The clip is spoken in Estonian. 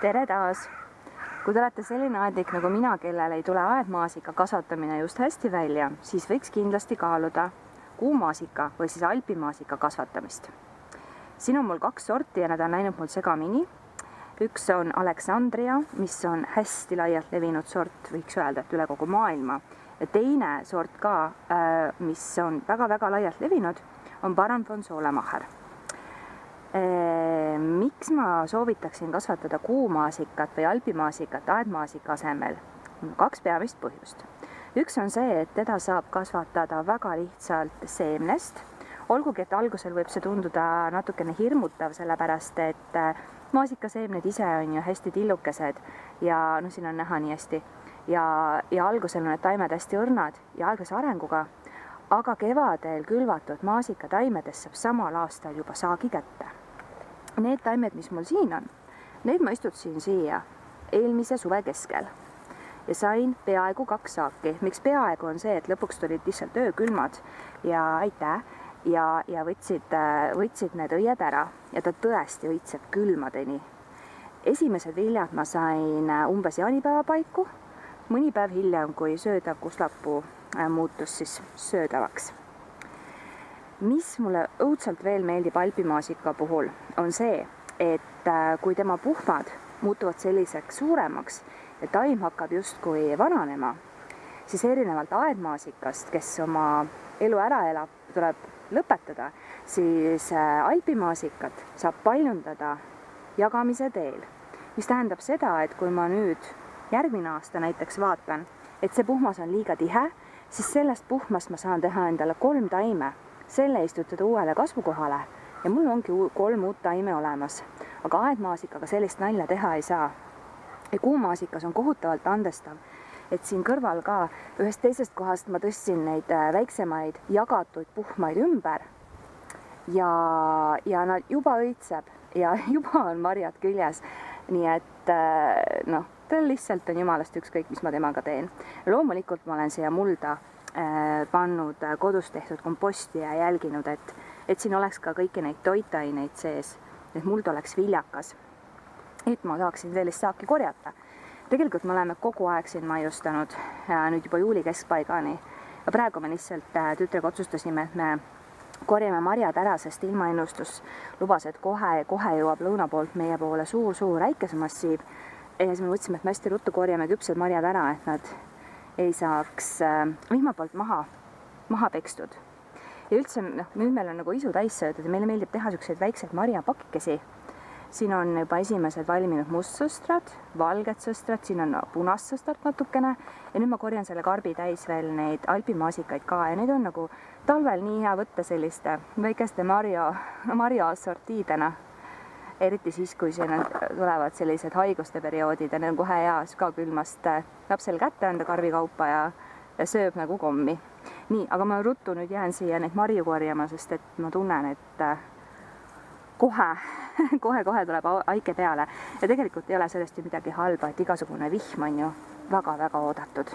Tere taas! Kui te olete selline aednik nagu mina, kellel ei tule aedmaasika kasvatamine just hästi välja, siis võiks kindlasti kaaluda kuumaasika või siis alpimaasika kasvatamist. Siin on mul 2 sorti ja nad on läinud mul segamini. Üks on Alexandria, mis on hästi laialt levinud sort, võiks öelda, et üle kogu maailma. Ja teine sort ka, mis on väga-väga laialt levinud, on Baron von Solemacher. Miks ma soovitaksin kasvatada kuumaasikat või alpimaasikat aedmaasika asemel? 2 peamist põhjust. Üks on see, et teda saab kasvatada väga lihtsalt seemnest. Olgugi, et algusel võib see tunduda natukene hirmutav, sellepärast et maasikaseemned ise on ju hästi tillukesed ja siin on näha nii hästi. Ja algusel on need taimed hästi õrnad ja aeglase arenguga, aga kevadel külvatud maasikataimedest saab samal aastal juba saagi kätte. Need taimed, mis mul siin on, need ma istutasin siia eelmise suve keskel ja sain peaaegu 2 saaki. Miks peaaegu on see, et lõpuks tulid lihtsalt öökülmad ja aitäh ja võtsid need õied ära ja ta tõesti õitseb külmadeni. Esimesed viljad ma sain umbes jaanipäeva paiku, mõni päev hiljem, kui söödav kuslapuu muutus siis söödavaks. Mis mulle õudselt veel meeldib alpimaasika puhul, on see, et kui tema puhmad muutuvad selliseks suuremaks ja taim hakkab justkui vananema, siis erinevalt aedmaasikast, kes oma elu ära elab, tuleb lõpetada, siis alpimaasikat saab paljundada jagamise teel. Mis tähendab seda, et kui ma nüüd järgmine aasta näiteks vaatan, et see puhmas on liiga tihe, siis sellest puhmast ma saan teha endale 3 taime, selle istutada uuele kasvukohale ja mul ongi 3 uut taime olemas. Aga aedmaasikaga sellist nalja teha ei saa. Ja kuumaasikas on kohutavalt andestav, et siin kõrval ka ühest teisest kohast ma tõstsin neid väiksemaid jagatud puhmaid ümber ja nad juba õitseb ja juba on marjad küljes. Nii et tal lihtsalt on jumalast ükskõik, mis ma temaga teen. Loomulikult ma olen siia mulda pannud kodus tehtud komposti ja jälginud, et siin oleks ka kõiki neid toitaineid sees, et muld oleks viljakas, et ma saaksin sellist saaki korjata. Tegelikult me oleme kogu aeg siin maiustanud nüüd juba juuli keskpaigani ja praegu me lihtsalt tütrega otsustasime, et me korjame marjad ära, sest ilmaennustus lubas, et kohe jõuab lõuna poolt meie poole suur äikesemassiiv. Ja siis me võtsime, et me hästi ruttu korjame küpsed marjad ära, et nad ei saaks vihma poolt maha pekstud. Ja üldse, nüüd meil on nagu isu täis söödud ja meile meeldib teha selliseid väikseid marjapakikesi. Siin on juba esimesed valminud mustsõstrad, valged sõstrad, siin on punast sõstrat natukene ja nüüd ma korjan selle karbi täis veel neid alpimaasikaid ka ja need on nagu talvel nii hea võtta selliste väikeste marjaassortiidena. Eriti siis, kui siin tulevad sellised haiguste perioodid ja need on kohe hea sügavkülmast lapsel kätte anda karvikaupa ja sööb nagu kommi. Nii, aga ma ruttu nüüd jään siia neid marju korjama, sest et ma tunnen, et kohe tuleb aike peale. Ja tegelikult ei ole sellest ju midagi halba, et igasugune vihm on ju väga-väga oodatud.